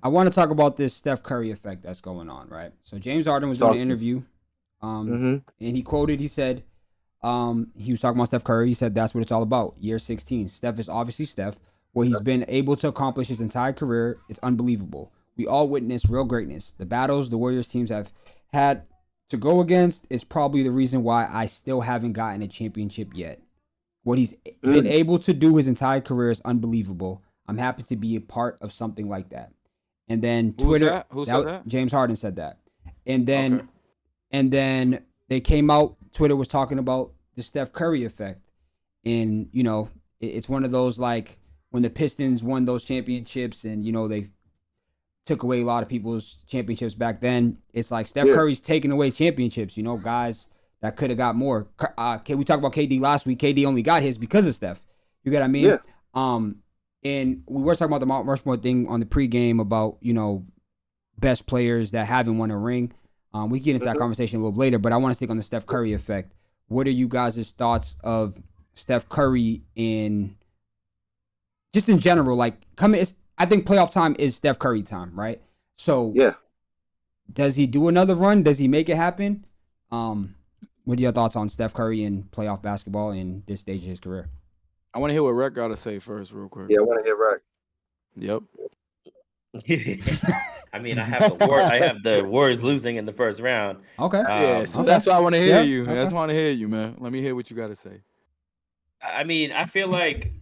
I want to talk about this Steph Curry effect that's going on, right? So James Harden was doing an interview, and he said, he was talking about Steph Curry. He said that's what it's all about. Year 16. Steph is obviously Steph. What he's been able to accomplish his entire career, it's unbelievable. We all witnessed real greatness. The battles the Warriors teams have had to go against is probably the reason why I still haven't gotten a championship yet. What he's been able to do his entire career is unbelievable. I'm happy to be a part of something like that. And then Twitter, Who said that? James Harden said that. And then they came out. Twitter was talking about the Steph Curry effect, and it's one of those like when the Pistons won those championships, and they took away a lot of people's championships back then. It's like Steph Curry's taking away championships. Guys that could have got more. We talked about KD last week. KD only got his because of Steph. You get what I mean? Yeah. And we were talking about the Mount Rushmore thing on the pregame about, best players that haven't won a ring. We can get into that conversation a little later, but I want to stick on the Steph Curry effect. What are you guys' thoughts of Steph Curry just in general? Like, I think playoff time is Steph Curry time, right? So, does he do another run? Does he make it happen? What are your thoughts on Steph Curry in playoff basketball in this stage of his career? I want to hear what Rec got to say first, real quick. Yeah, I want to hear Rec. Yep. I mean, I have the Warriors losing in the first round. Okay. So that's why I want to hear you. Okay. That's why I want to hear you, man. Let me hear what you got to say. I mean, I feel like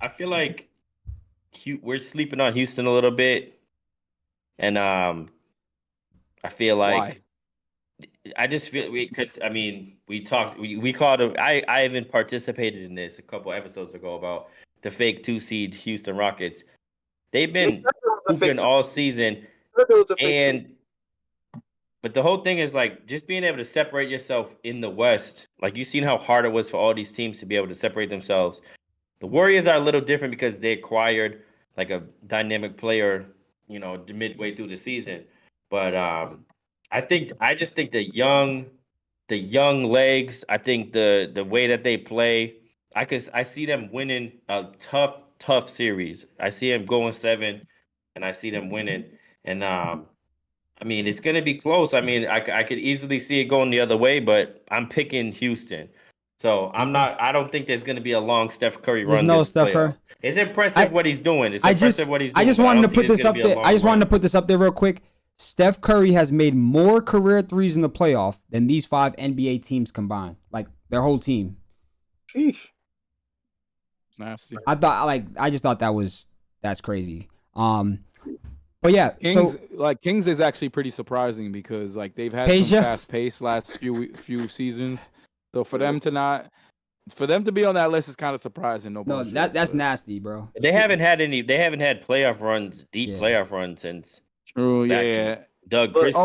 we're sleeping on Houston a little bit, and I feel like. Why? I just feel because we talked we called him. I even participated in this a couple episodes ago about the fake 2-seed Houston Rockets. They've been hooping all season, but the whole thing is like just being able to separate yourself in the West. Like you've seen how hard it was for all these teams to be able to separate themselves. The Warriors are a little different because they acquired like a dynamic player, midway through the season, but I just think the young legs. I think the way that they play. I see them winning a tough series. I see them going 7, and I see them winning. And it's gonna be close. I could easily see it going the other way, but I'm picking Houston. So I don't think there's gonna be a long Steph Curry run. There's no Steph Curry. It's impressive what he's doing. I just wanted to put this up there. I just wanted to put this up there real quick. Steph Curry has made more career threes in the playoff than these 5 NBA teams combined. Like their whole team. Sheesh. It's nasty. I just thought that's crazy. But yeah, Kings is actually pretty surprising because like they've had some fast pace last few seasons. So for them to be on that list is kind of surprising. No, that's nasty, bro. They haven't had playoff runs, playoff runs since. True, yeah. Doug Christie.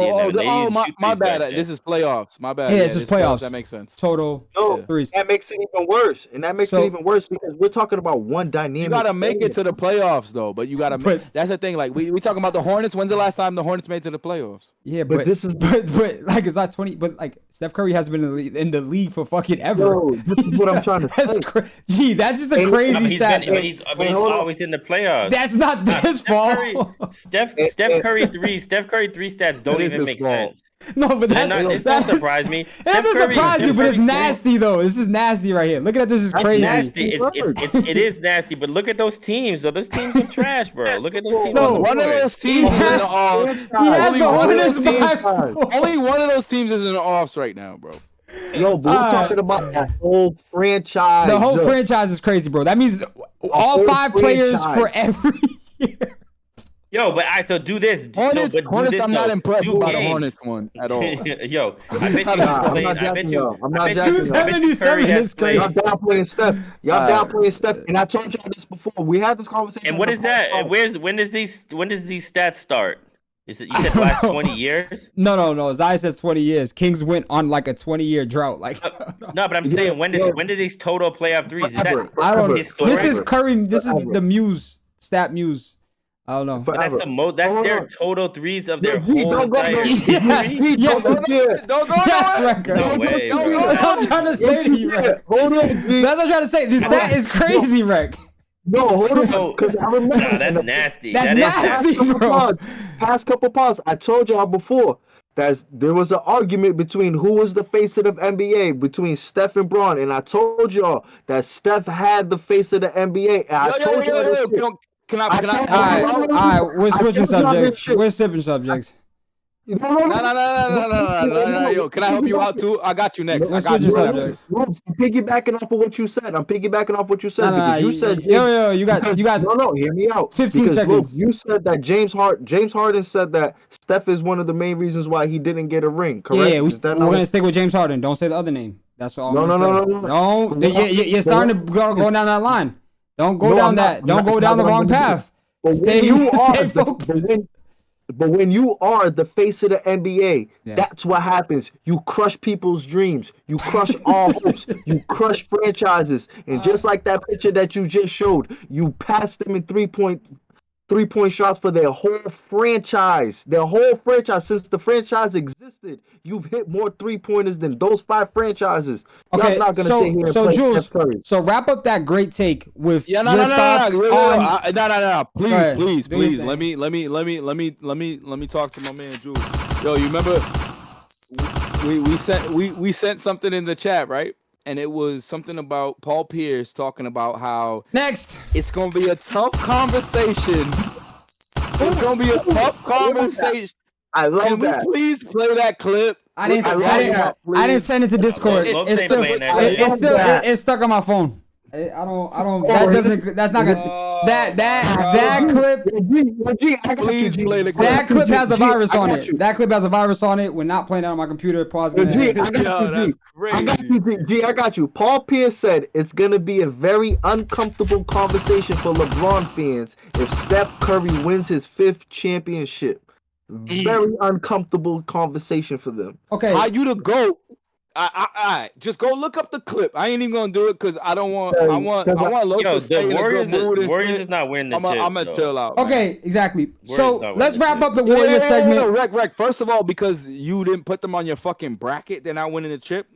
My bad. This is playoffs. My bad. Yeah, this is playoffs. That makes sense. Total threes. That makes it even worse. And that makes it even worse because we're talking about one dynamic. You got to make it to the playoffs, though. But you got to that's the thing. Like, we talking about the Hornets. When's the last time the Hornets made it to the playoffs? Yeah, but this is... But like, it's not 20... But, like, Steph Curry has been in the league for fucking ever. Yo, this is what I'm trying to say. That's just a crazy stat. He's always in the playoffs. That's not his fault. Steph Curry 3 stats don't even make sense. No, but it's not surprise me. It doesn't surprise you, but it's nasty though. This is nasty right here. Look at this is crazy. Nasty. It is nasty, but look at those teams. So those teams are trash, bro. Look at those teams. No, one of those teams is in the offs. Only one of those teams is in the offs right now, bro. Yo, but we're talking about the whole franchise. The whole franchise is crazy, bro. That means all 5 players for every year. Yo, but so do this. Hornets, I'm not impressed by the Hornets one at all. Yo, I bet you. I'm not 277 is crazy. Y'all downplaying Steph. Y'all downplaying Steph. And I told y'all this before. We had this conversation. And what is that? When does these stats start? You said last 20 years? No. Zai says 20 years. Kings went on like a 20-year drought. Like no, but I'm saying when did these total playoff threes? Is that I don't know. This is Curry. This is the Muse stat Muse. I don't know. But that's the most. That's their total threes of their whole entire history. Don't go there. No way. That's what I'm trying to say to you, Rec. Hold on, G. That's what I'm trying to say. This stat is crazy, Rec. No, hold on, because I remember. Nah, that's nasty. That's That is nasty, bro. Past couple pods, I told y'all before that there was an argument between who was the face of the NBA between Steph and Braun, and I told y'all that Steph had the face of the NBA. And I told y'all this shit. Can I? All right, we're switching subjects. We're switching subjects. No. Yo, can I help you out too? I got you next. Piggybacking off of what you said. I'm piggybacking off what you said because you said you got no. Hear me out. 15 seconds. Look, you said that James Harden said that Steph is one of the main reasons why he didn't get a ring. Correct? Yeah, we're gonna stick with James Harden. Don't say the other name. That's all. No. You're starting to go down that line. Don't go down that. Don't go down the wrong path. Stay focused. But when you are the face of the NBA, that's what happens. You crush people's dreams. You crush all hopes. You crush franchises. And just like that picture that you just showed, you pass them in three-point shots for their whole franchise. Their whole franchise. Since the franchise existed, you've hit more three-pointers than those 5 franchises. Okay, not gonna sit here and play Jules, Steph Curry. So wrap up that great take with your thoughts on. No. Please. Let me talk to my man Jules. Yo, you remember we sent something in the chat, right? And it was something about Paul Pierce talking about how it's gonna be a tough conversation. It's gonna be a tough conversation. I love that. Can we please play that clip? I didn't send it to Discord. It's stuck on my phone. I don't. That's not gonna. That clip. Please play the clip. That clip has a virus on it. That clip has a virus on it. We're not playing it on my computer. Pause. That's crazy. I got you. Paul Pierce said it's gonna be a very uncomfortable conversation for LeBron fans if Steph Curry wins his 5th championship. Very uncomfortable conversation for them. Okay. How you the GOAT? I just go look up the clip. I ain't even gonna do it because I want Los to stay in a good mood. The Warriors is not winning the chip. I'm gonna chill out. Okay, exactly. So let's wrap up the Warriors segment. Rec. First of all, because you didn't put them on your fucking bracket, they're not winning the chip.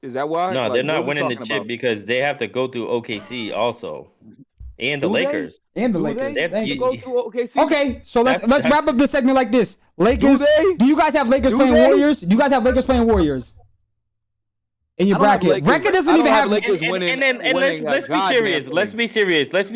Is that why? No, they're not winning the chip because they have to go through OKC also. And the Lakers. And the Lakers. They have to go through OKC? Okay, so let's wrap up this segment like this. Lakers. Do you guys have Lakers playing Warriors? Do you guys have Lakers playing Warriors? In your bracket. Record doesn't even have Lakers winning. And let's be serious. Let's be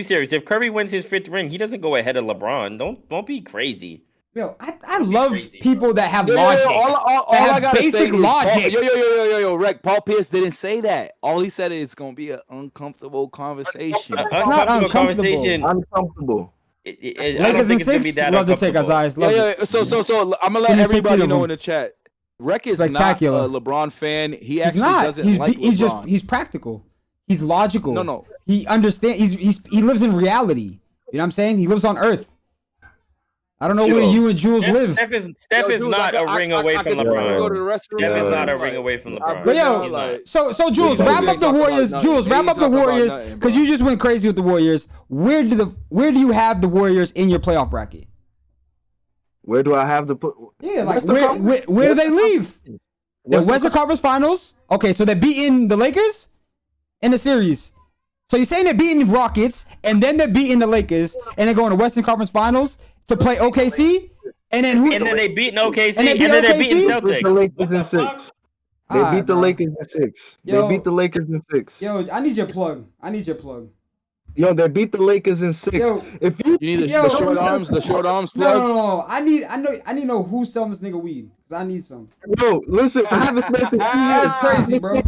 serious. If Curry wins his 5th ring, he doesn't go ahead of LeBron. Don't be crazy. Yo, I love people that have logic. All I gotta basic say logic. Yo, Rec. Paul Pierce didn't say that. All he said is it's gonna be an uncomfortable conversation. It's not uncomfortable. Uncomfortable. Lakers in 6. Love to take us eyes. So I'm gonna let everybody know in the chat. Rec is not a LeBron fan. He actually doesn't like LeBron. He's practical. He's logical. No. He understands. He lives in reality. You know what I'm saying? He lives on Earth. I don't know where you and Jules live. Steph is not a ring away from LeBron. Go to the restroom. Steph is not a ring away from LeBron. But yo, so Jules, wrap up the Warriors. Jules, wrap up the Warriors because you just went crazy with the Warriors. Where do you have the Warriors in your playoff bracket? Where do I have the put? Yeah, like where do they leave? The Western Conference Finals. Okay, so they're beating the Lakers in the series. So you're saying they're beating the Rockets and then they're beating the Lakers and they're going to Western Conference Finals to play OKC, and then they beat OKC, and then they beat Celtics. The Lakers in 6. They beat the Lakers in 6. They beat the Lakers in 6. Yo, I need your plug. Yo, they beat the Lakers in 6. Yo, if you need the short arms plug. No. I need to know who's selling this nigga weed because I need some. Yo, listen, I haven't smoked in 2 years. That's crazy, bro.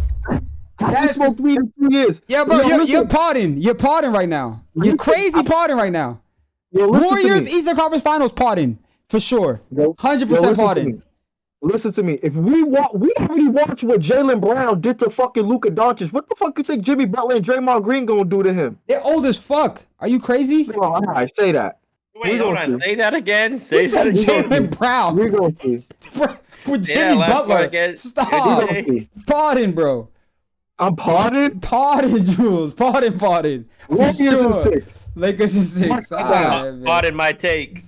I smoked weed in 2 years. Yeah, bro, you're partying. You're partying right now. You're crazy partying right now. Yo, Warriors Eastern Conference Finals partying for sure. 100% partying. Listen to me. If we already watched what Jaylen Brown did to fucking Luka Doncic, what the fuck you think Jimmy Butler and Draymond Green gonna do to him? They're old as fuck. Are you crazy? Oh, all right, say that. Wait, hold on. Say that again. Say that again. Jaylen Brown. We're gonna see. With Jimmy Butler. Stop. Pardon, bro. I'm pardon? Pardon, Jules. Pardon. Warriors in 6. Lakers in 6. Pardon my take.